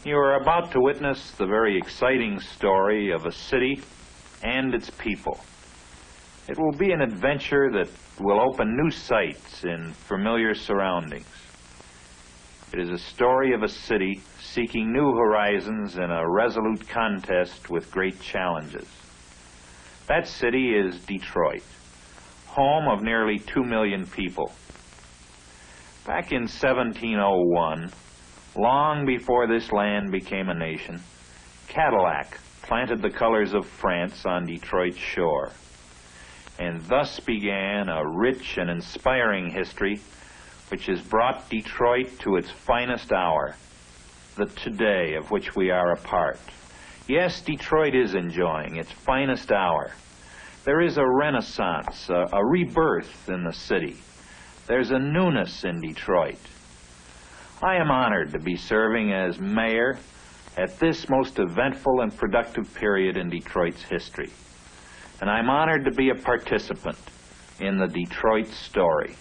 You are about to witness the very exciting story of a city and its people. It will be an adventure that will open new sights in familiar surroundings. It is a story of a city seeking new horizons in a resolute contest with great challenges. That city is Detroit, home of nearly 2 million people. Back in 1701, long before this land became a nation, Cadillac planted the colors of France on Detroit's shore. And thus began a rich and inspiring history which has brought Detroit to its finest hour, the today of which we are a part. Yes, Detroit is enjoying its finest hour. There is a renaissance, a rebirth in the city. There's a newness in Detroit. I am honored to be serving as mayor at this most eventful and productive period in Detroit's history. And I'm honored to be a participant in the Detroit story.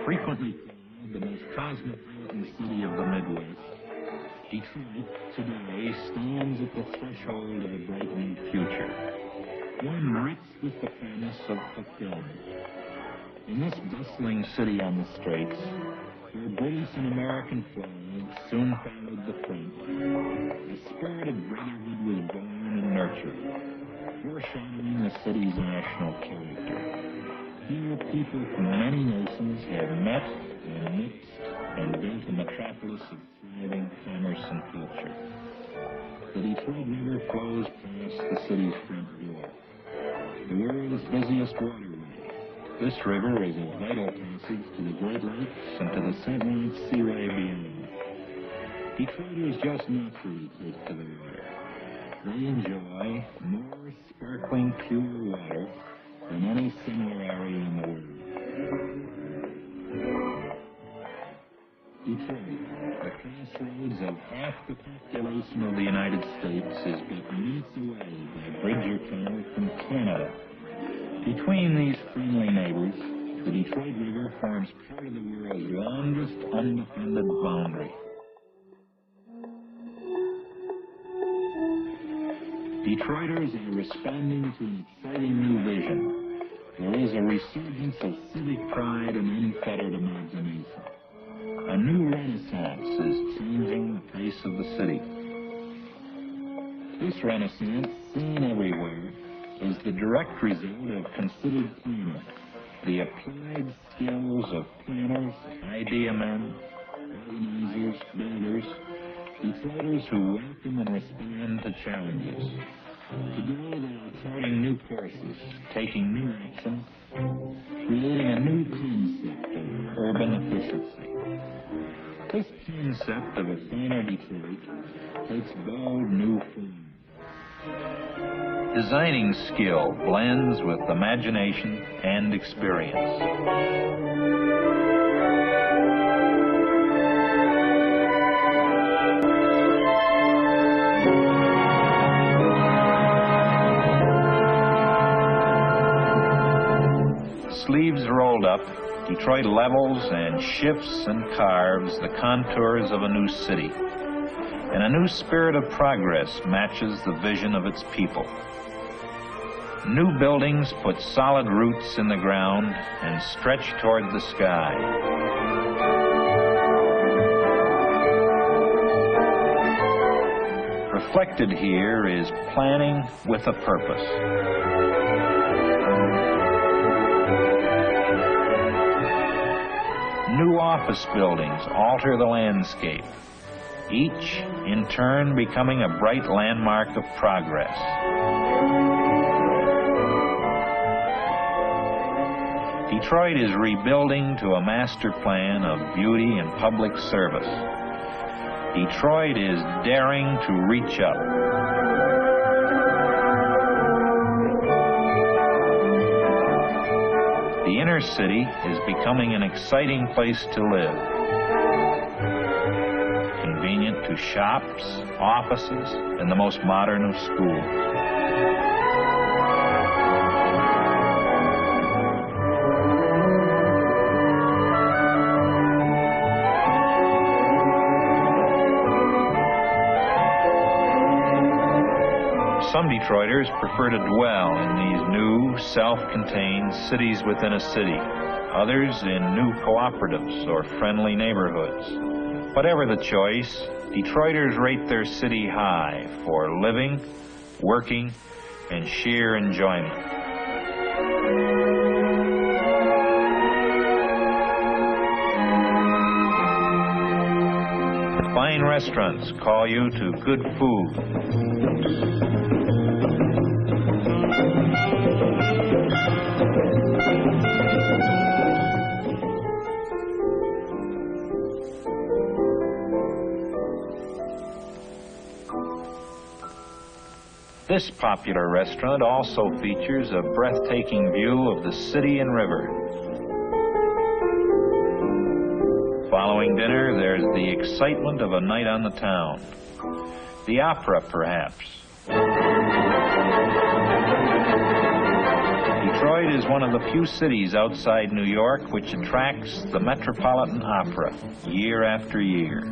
Frequently called the most cosmopolitan city of the Midwest, Detroit today stands at the threshold of a brightening future, one rich with the promise of fulfillment. In this bustling city on the straits, where British and American flags soon followed the front, a spirit of brotherhood was born and nurtured, foreshadowing the city's national character. Here, people from many nations have met and mixed and built a metropolis of thriving commerce and culture. The Detroit River flows past the city's front door, the world's busiest waterway. This river is a vital passage to the Great Lakes and to the St. Lawrence Seaway beyond. Detroiters just naturally take to the water. They enjoy more sparkling, pure water than any similar area in the world. Detroit, the crossroads of half the population of the United States, is but minutes away by bridge or tunnel from Canada. Between these friendly neighbors, the Detroit River forms part of the world's longest undefended boundary. Detroiters are responding to an exciting new vision. There is a resurgence of civic pride and unfettered imagination. A new renaissance is changing the face of the city. This renaissance, seen everywhere, is the direct result of considered planning, the applied skills of planners, idea men, organizers, builders, Detroiters who welcome and respond to challenges. Today they are charting new courses, taking new action, creating a new concept of urban efficiency. This concept of a finer Detroit takes bold new form. Designing skill blends with imagination and experience. Sleeves rolled up, Detroit levels and shifts and carves the contours of a new city. And a new spirit of progress matches the vision of its people. New buildings put solid roots in the ground and stretch toward the sky. reflected here is planning with a purpose. New office buildings alter the landscape, each in turn becoming a bright landmark of progress. Detroit is rebuilding to a master plan of beauty and public service. Detroit is daring to reach up. The inner city is becoming an exciting place to live. Convenient to shops, offices, and the most modern of schools. Some Detroiters prefer to dwell in these new, self-contained cities within a city, others in new cooperatives or friendly neighborhoods. Whatever the choice, Detroiters rate their city high for living, working, and sheer enjoyment. Fine restaurants call you to good food. This popular restaurant also features a breathtaking view of the city and river. Following dinner, there's the excitement of a night on the town. The opera, perhaps. Detroit is one of the few cities outside New York which attracts the Metropolitan Opera year after year.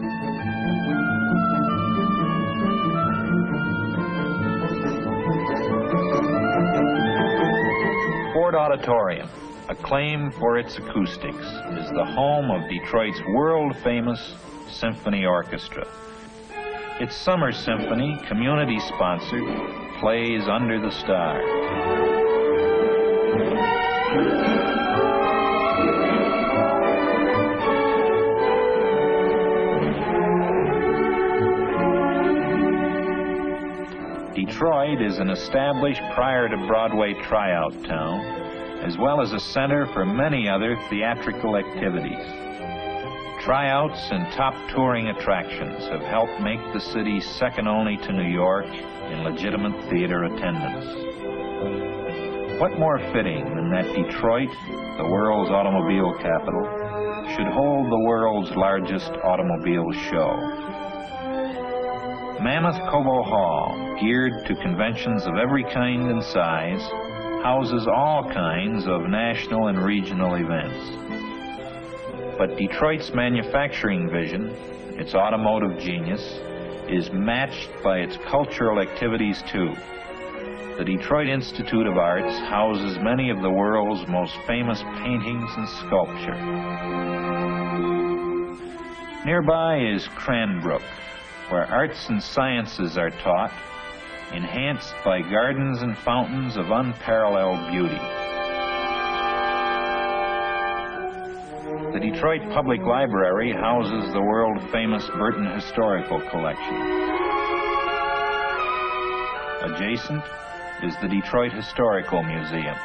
Ford Auditorium, acclaimed for its acoustics, is the home of Detroit's world-famous symphony orchestra. Its summer symphony, community-sponsored, plays under the stars. Detroit is an established prior to Broadway tryout town, as well as a center for many other theatrical activities. Tryouts and top touring attractions have helped make the city second only to New York in legitimate theater attendance. What more fitting than that Detroit, the world's automobile capital, should hold the world's largest automobile show. Mammoth Cobo Hall, geared to conventions of every kind and size, houses all kinds of national and regional events. But Detroit's manufacturing vision, its automotive genius, is matched by its cultural activities too. The Detroit Institute of Arts houses many of the world's most famous paintings and sculpture. Nearby is Cranbrook, where arts and sciences are taught, enhanced by gardens and fountains of unparalleled beauty. The Detroit Public Library houses the world-famous Burton Historical Collection. Adjacent is the Detroit Historical Museum.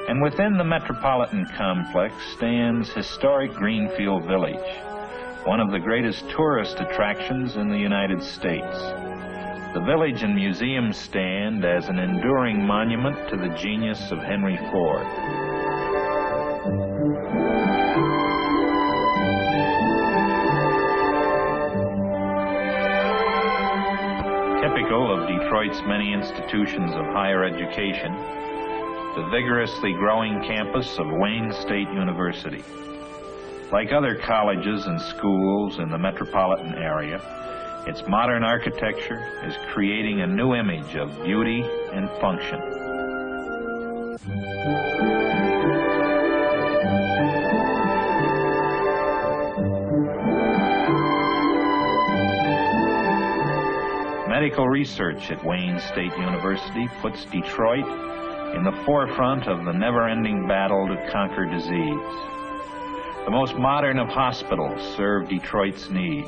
And within the Metropolitan Complex stands historic Greenfield Village, one of the greatest tourist attractions in the United States. The village and museum stand as an enduring monument to the genius of Henry Ford. Typical of Detroit's many institutions of higher education, the vigorously growing campus of Wayne State University. Like other colleges and schools in the metropolitan area, its modern architecture is creating a new image of beauty and function. medical research at Wayne State University puts Detroit in the forefront of the never-ending battle to conquer disease. The most modern of hospitals serve Detroit's needs.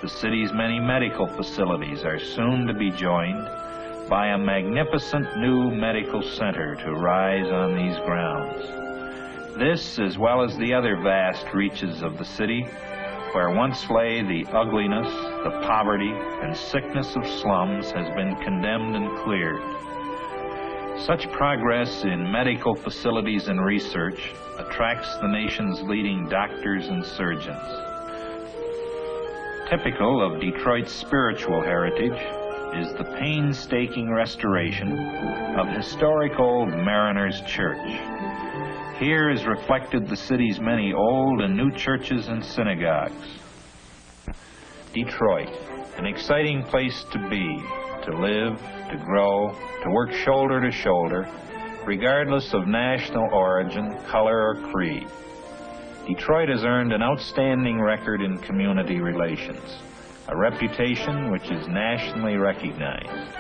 The city's many medical facilities are soon to be joined by a magnificent new medical center to rise on these grounds. This, as well as the other vast reaches of the city, where once lay the ugliness, the poverty, and sickness of slums, has been condemned and cleared. Such progress in medical facilities and research attracts the nation's leading doctors and surgeons. Typical of Detroit's spiritual heritage is the painstaking restoration of historic old Mariners Church. Here is reflected the city's many old and new churches and synagogues. Detroit, an exciting place to be, to live, to grow, to work shoulder to shoulder, regardless of national origin, color, or creed. Detroit has earned an outstanding record in community relations, a reputation which is nationally recognized.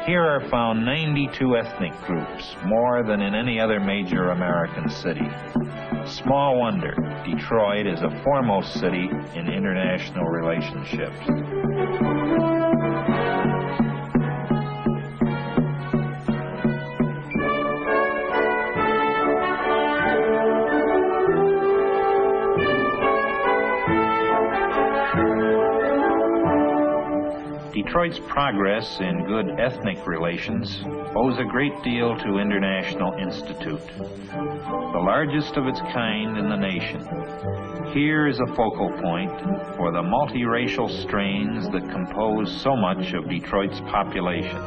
Here are found 92 ethnic groups, more than in any other major American city. Small wonder, Detroit is a foremost city in international relationships. Detroit's progress in good ethnic relations owes a great deal to International Institute, the largest of its kind in the nation. Here is a focal point for the multiracial strains that compose so much of Detroit's population.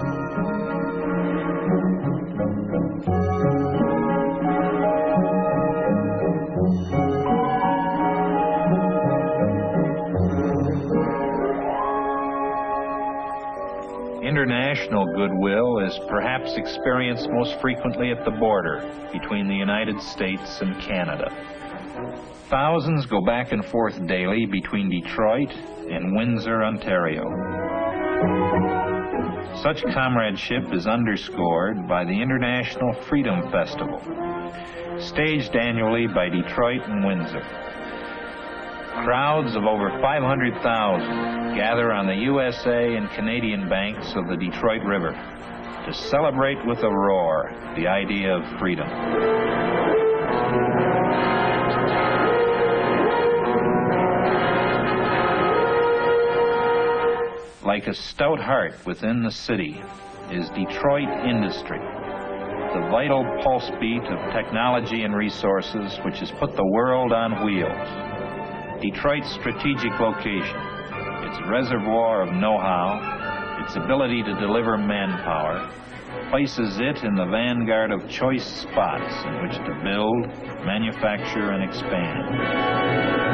International goodwill is perhaps experienced most frequently at the border between the United States and Canada. Thousands go back and forth daily between Detroit and Windsor, Ontario. Such comradeship is underscored by the International Freedom Festival, staged annually by Detroit and Windsor. Crowds of over 500,000 gather on the USA and Canadian banks of the Detroit River to celebrate with a roar the idea of freedom. Like a stout heart within the city is Detroit industry, the vital pulse beat of technology and resources which has put the world on wheels. Detroit's strategic location, its reservoir of know-how, its ability to deliver manpower, places it in the vanguard of choice spots in which to build, manufacture, and expand.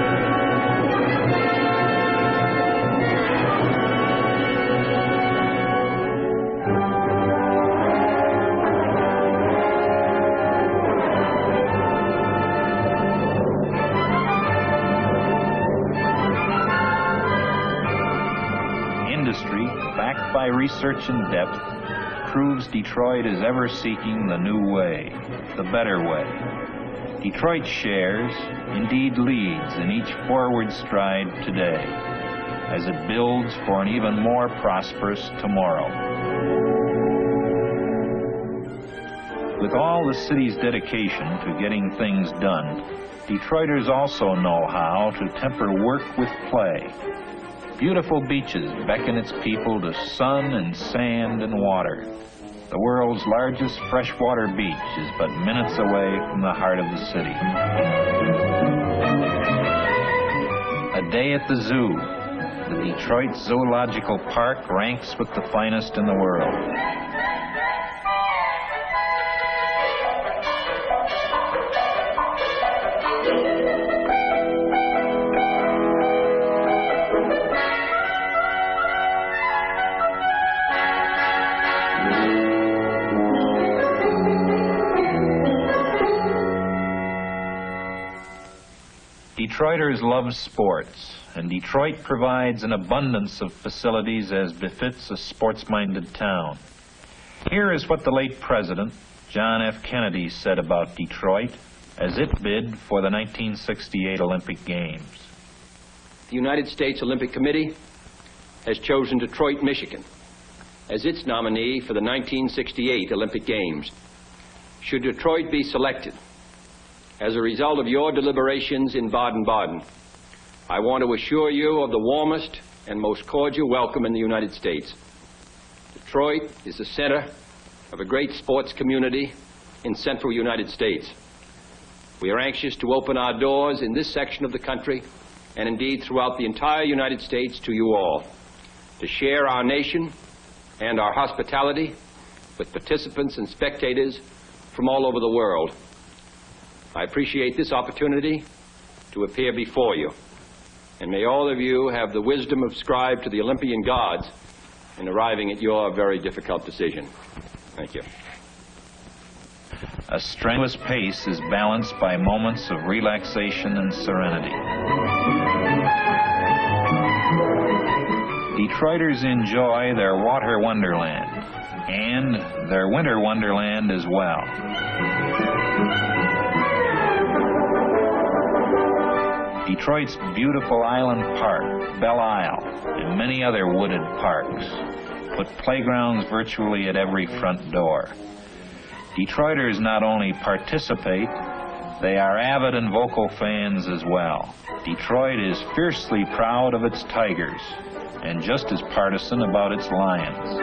Backed by research in depth, proves Detroit is ever seeking the new way, the better way. Detroit shares, indeed leads, in each forward stride today, as it builds for an even more prosperous tomorrow. With all the city's dedication to getting things done, Detroiters also know how to temper work with play. Beautiful beaches beckon its people to sun and sand and water. The world's largest freshwater beach is but minutes away from the heart of the city. A day at the zoo. The Detroit Zoological Park ranks with the finest in the world. Detroit Detroiters love sports, and Detroit provides an abundance of facilities as befits a sports-minded town. Here is what the late President, John F. Kennedy, said about Detroit as it bid for the 1968 Olympic Games. The United States Olympic Committee has chosen Detroit, Michigan, as its nominee for the 1968 Olympic Games. Should Detroit be selected as a result of your deliberations in Baden-Baden, I want to assure you of the warmest and most cordial welcome in the United States. Detroit is the center of a great sports community in central United States. We are anxious to open our doors in this section of the country, and indeed throughout the entire United States, to you all, to share our nation and our hospitality with participants and spectators from all over the world. I appreciate this opportunity to appear before you, and may all of you have the wisdom ascribed to the Olympian gods in arriving at your very difficult decision. Thank you. A strenuous pace is balanced by moments of relaxation and serenity. Detroiters enjoy their water wonderland and their winter wonderland as well. Detroit's beautiful Island Park, Belle Isle, and many other wooded parks put playgrounds virtually at every front door. Detroiters not only participate, they are avid and vocal fans as well. Detroit is fiercely proud of its Tigers and just as partisan about its Lions.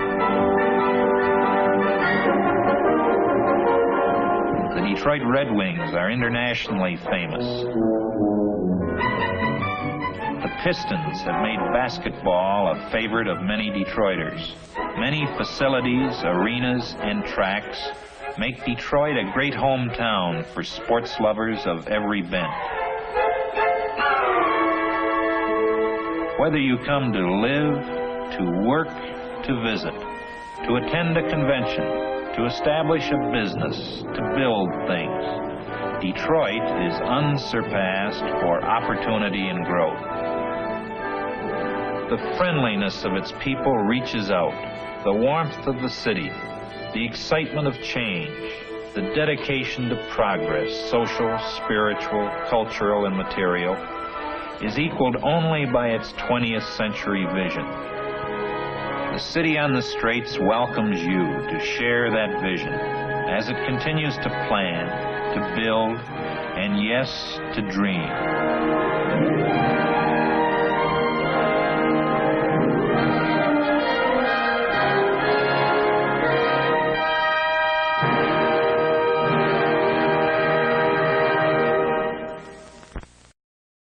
The Detroit Red Wings are internationally famous. The Pistons have made basketball a favorite of many Detroiters. Many facilities, arenas, and tracks make Detroit a great hometown for sports lovers of every bent. Whether you come to live, to work, to visit, to attend a convention, to establish a business, to build things, Detroit is unsurpassed for opportunity and growth. The friendliness of its people reaches out, the warmth of the city, the excitement of change, the dedication to progress, social, spiritual, cultural, and material, is equaled only by its 20th century vision. The city on the Straits welcomes you to share that vision as it continues to plan, to build, and yes, to dream.